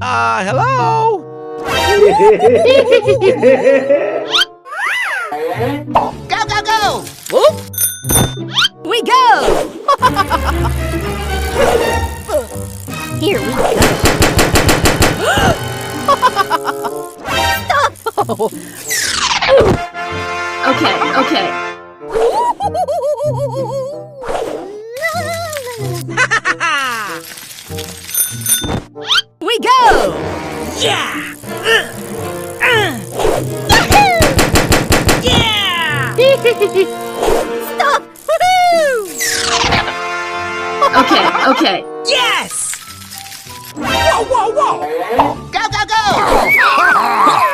Hello? Go, go, go! Whoop! We go! Here we go. Okay, okay. We go! Yeah! Yeah! Stop! Woohoo! Okay, okay. Yes! Whoa, whoa, whoa! Go, go, go!